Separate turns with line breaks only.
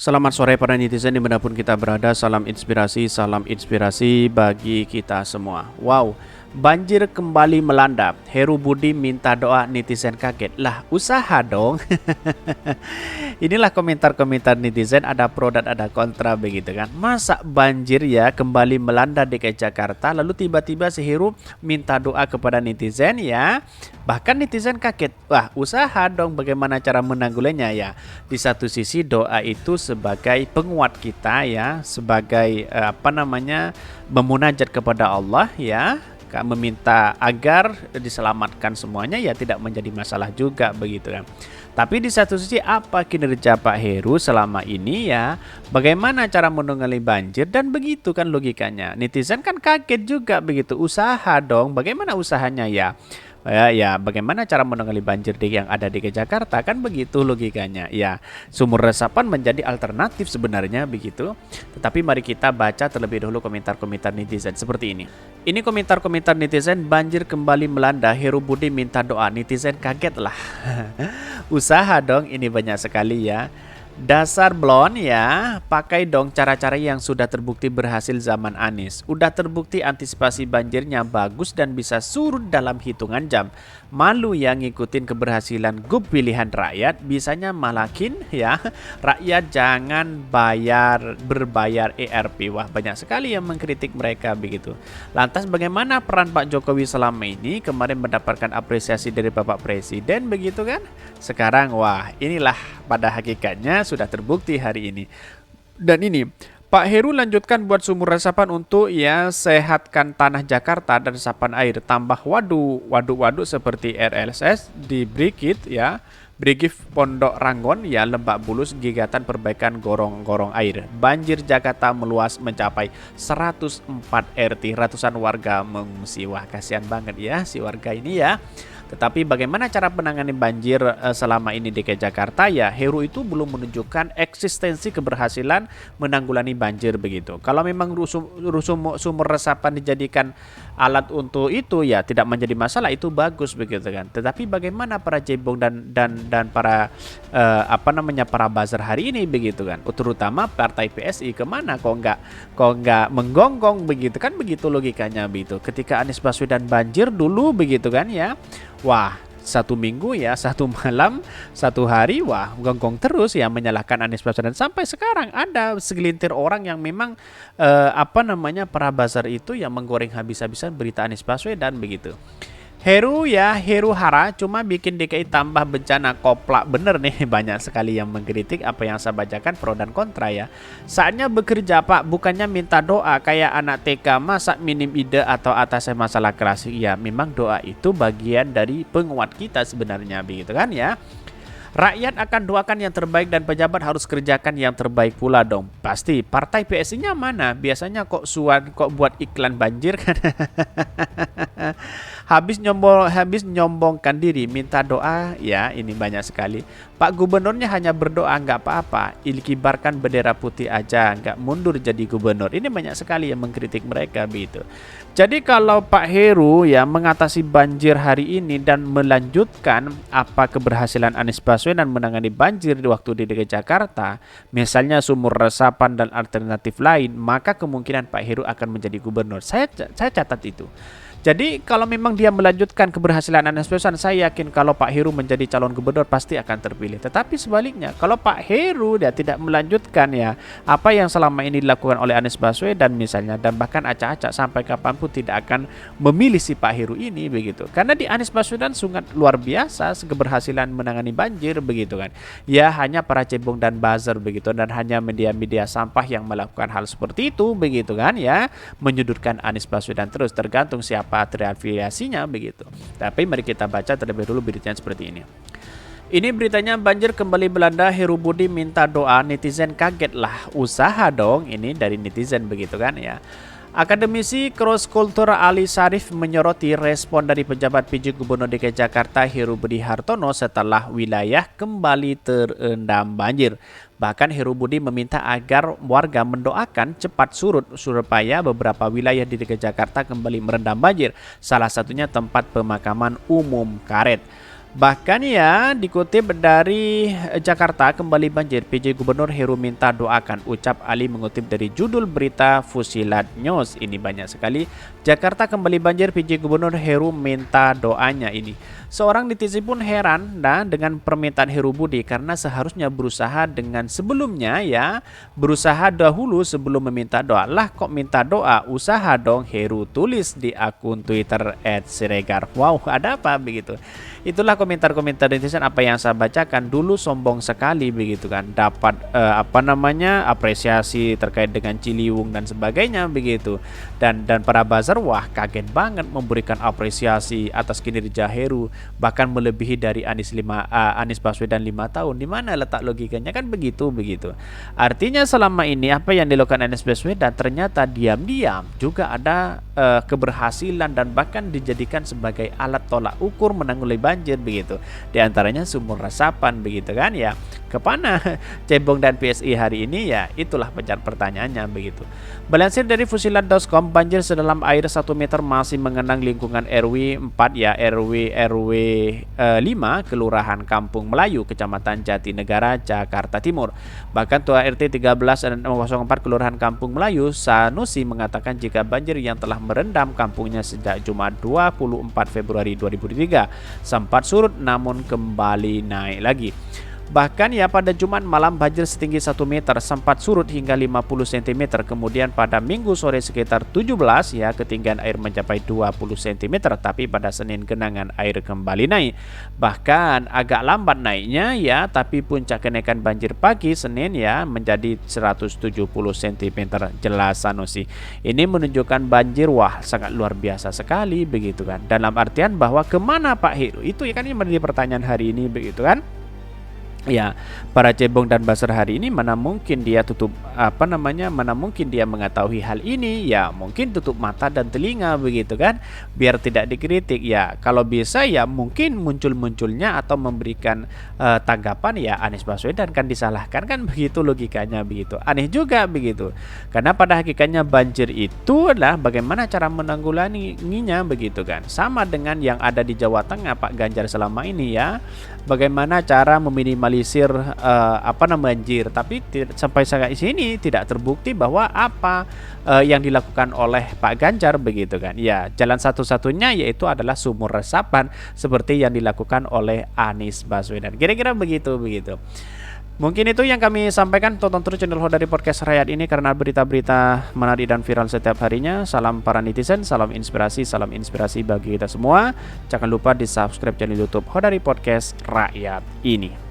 Selamat sore para netizen dimanapun kita berada, salam inspirasi bagi kita semua. Wow, banjir kembali melanda, Heru Budi minta doa, netizen kaget. Lah usaha dong. Inilah komentar-komentar netizen, ada pro dan ada kontra begitu kan. Masa banjir ya kembali melanda DKI Jakarta, lalu tiba-tiba si Heru minta doa kepada netizen ya. Bahkan netizen kaget, wah usaha dong bagaimana cara menanggulannya ya. Di satu sisi doa itu sebagai penguat kita ya, sebagai memunajat kepada Allah ya, meminta agar diselamatkan semuanya ya, tidak menjadi masalah juga begitu kan. Tapi di satu sisi apa kinerja Pak Heru selama ini ya, bagaimana cara menangani banjir, dan begitu kan logikanya. Netizen kan kaget juga begitu, usaha dong, bagaimana usahanya ya. Ya, bagaimana cara menangani banjir yang ada di Jakarta, kan begitu logikanya. Ya, sumur resapan menjadi alternatif sebenarnya begitu. Tetapi mari kita baca terlebih dahulu komentar-komentar netizen seperti ini. Ini komentar-komentar netizen, banjir kembali melanda, Heru Budi minta doa, netizen kaget lah. Usaha dong, ini banyak sekali ya. Dasar blon ya, pakai dong cara-cara yang sudah terbukti berhasil zaman Anies. Udah terbukti antisipasi banjirnya bagus dan bisa surut dalam hitungan jam. Malu yang ngikutin keberhasilan GUP pilihan rakyat, bisanya malakin ya. Rakyat jangan berbayar ERP. Wah, banyak sekali yang mengkritik mereka begitu. Lantas bagaimana peran Pak Jokowi selama ini? Kemarin mendapatkan apresiasi dari Bapak Presiden begitu kan? Sekarang wah, inilah pada hakikatnya sudah terbukti hari ini. Dan ini Pak Heru lanjutkan buat sumur resapan untuk ya sehatkan tanah Jakarta dan resapan air, tambah waduk seperti RLSS di Brigit ya, Brigif Pondok Rangon ya, Lebak Bulus, gigatan perbaikan gorong-gorong air. Banjir Jakarta meluas mencapai 104 RT, ratusan warga mengungsi. Wah, kasihan banget ya si warga ini ya. Tetapi bagaimana cara menangani banjir selama ini di Jakarta ya, Heru itu belum menunjukkan eksistensi keberhasilan menanggulangi banjir begitu. Kalau memang sumur resapan dijadikan alat untuk itu ya tidak menjadi masalah, itu bagus begitu kan. Tetapi bagaimana para cebong dan para para buzzer hari ini begitu kan, terutama partai PSI, kemana kok nggak menggonggong begitu kan, begitu logikanya begitu. Ketika Anies Baswedan banjir dulu begitu kan ya, wah, satu minggu ya, satu malam, satu hari, wah, gonggong terus ya menyalahkan Anies Baswedan. Sampai sekarang ada segelintir orang yang memang para buzzer itu yang menggoreng habis-habisan berita Anies Baswedan begitu. Heru hara cuma bikin DKI tambah bencana, koplak bener nih. Banyak sekali yang mengkritik apa yang saya bacakan, pro dan kontra ya. Saatnya bekerja Pak, bukannya minta doa kayak anak TK, masa minim ide atau atasnya masalah keras. Ya memang doa itu bagian dari penguat kita sebenarnya begitu kan ya. Rakyat akan doakan yang terbaik dan pejabat harus kerjakan yang terbaik pula dong. Pasti partai PSI-nya mana? Biasanya kok buat iklan banjir kan. Habis nyombongkan diri, minta doa ya, ini banyak sekali. Pak Gubernurnya hanya berdoa nggak apa-apa, kibarkan bendera putih aja, nggak mundur jadi gubernur. Ini banyak sekali yang mengkritik mereka begitu. Jadi kalau Pak Heru ya mengatasi banjir hari ini dan melanjutkan apa keberhasilan Anies Baswedan menangani banjir di waktu di DKI Jakarta, misalnya sumur resapan dan alternatif lain, maka kemungkinan Pak Heru akan menjadi gubernur. Saya catat itu. Jadi kalau memang dia melanjutkan keberhasilan Anies Baswedan, saya yakin kalau Pak Heru menjadi calon gubernur pasti akan terpilih. Tetapi sebaliknya, kalau Pak Heru dia tidak melanjutkan ya apa yang selama ini dilakukan oleh Anies Baswedan misalnya, dan bahkan acak-acak sampai kapanpun tidak akan memilih si Pak Heru ini begitu. Karena di Anies Baswedan sangat luar biasa keberhasilan menangani banjir begitu kan. Ya hanya para cebong dan buzzer begitu, dan hanya media-media sampah yang melakukan hal seperti itu begitu kan ya, menyudutkan Anies Baswedan terus, tergantung siapa terafiliasinya begitu. Tapi mari kita baca terlebih dulu beritanya seperti ini. Ini beritanya, banjir kembali melanda, Heru Budi minta doa, netizen kaget lah. Usaha dong, ini dari netizen begitu kan ya. Akademisi Cross Culture Ali Sarif menyoroti respon dari pejabat PJ Gubernur DKI Jakarta Heru Budi Hartono setelah wilayah kembali terendam banjir. Bahkan Heru Budi meminta agar warga mendoakan cepat surut supaya beberapa wilayah di DKI Jakarta kembali merendam banjir. Salah satunya tempat pemakaman umum Karet. Bahkan ya dikutip dari Jakarta kembali banjir, PJ Gubernur Heru minta doakan, ucap Ali mengutip dari judul berita Fusilat News. Ini banyak sekali. Jakarta kembali banjir, PJ Gubernur Heru minta doanya ini. Seorang netizen pun heran dengan permintaan Heru Budi karena seharusnya berusaha dengan sebelumnya ya, berusaha dahulu sebelum meminta doa. Lah kok minta doa? Usaha dong, Heru tulis di akun Twitter @siregar. Wow, ada apa begitu? Itulah komentar-komentar netizen apa yang saya bacakan. Dulu sombong sekali begitu kan, dapat apresiasi terkait dengan Ciliwung dan sebagainya begitu. Dan para buzzer wah kaget banget memberikan apresiasi atas kinerja Heru, bahkan melebihi dari Anies Baswedan 5 tahun. Di mana letak logikanya kan begitu. Artinya selama ini apa yang dilakukan Anies Baswedan ternyata diam-diam juga ada keberhasilan dan bahkan dijadikan sebagai alat tolak ukur menanggulangi banjir begitu. Di antaranya sumur resapan begitu kan ya. Kemana Cebong dan PSI hari ini ya, itulah pertanyaannya begitu. Melansir dari fusilat.com, banjir sedalam air 1 meter masih mengenang lingkungan RW 4 ya, RW 5 Kelurahan Kampung Melayu, Kecamatan Jatinegara, Jakarta Timur. Bahkan Tua RT 1304 Kelurahan Kampung Melayu, Sanusi, mengatakan jika banjir yang telah merendam kampungnya sejak Jumat 24 Februari 2023 sempat surut namun kembali naik lagi. Bahkan ya pada Jumat malam banjir setinggi 1 meter sempat surut hingga 50 cm. Kemudian pada Minggu sore sekitar 17 ya ketinggian air mencapai 20 cm. Tapi pada Senin genangan air kembali naik. Bahkan agak lambat naiknya ya, tapi puncak kenaikan banjir pagi Senin ya menjadi 170 cm. Jelas Sanusi. Ini menunjukkan banjir wah sangat luar biasa sekali begitu kan. Dalam artian bahwa kemana Pak Heru? Itu ya kan yang menjadi pertanyaan hari ini begitu kan. Ya, para cebong dan buzzer hari ini mana mungkin dia mana mungkin dia mengetahui hal ini, ya mungkin tutup mata dan telinga begitu kan, biar tidak dikritik ya. Kalau bisa ya mungkin muncul-munculnya atau memberikan tanggapan ya Anies Baswedan kan disalahkan kan begitu logikanya begitu. Aneh juga begitu. Karena pada hakikatnya banjir itu adalah bagaimana cara menanggulanginya begitu kan. Sama dengan yang ada di Jawa Tengah Pak Ganjar selama ini ya. Bagaimana cara meminimalisir banjir, tapi sampai saat ini tidak terbukti bahwa yang dilakukan oleh Pak Ganjar begitu kan. Ya, jalan satu-satunya yaitu adalah sumur resapan seperti yang dilakukan oleh Anies Baswedan. Kira-kira begitu. Mungkin itu yang kami sampaikan. Tonton terus channel Hodari Podcast Rakyat ini karena berita-berita menarik dan viral setiap harinya. Salam para netizen, salam inspirasi bagi kita semua. Jangan lupa di subscribe channel YouTube Hodari Podcast Rakyat ini.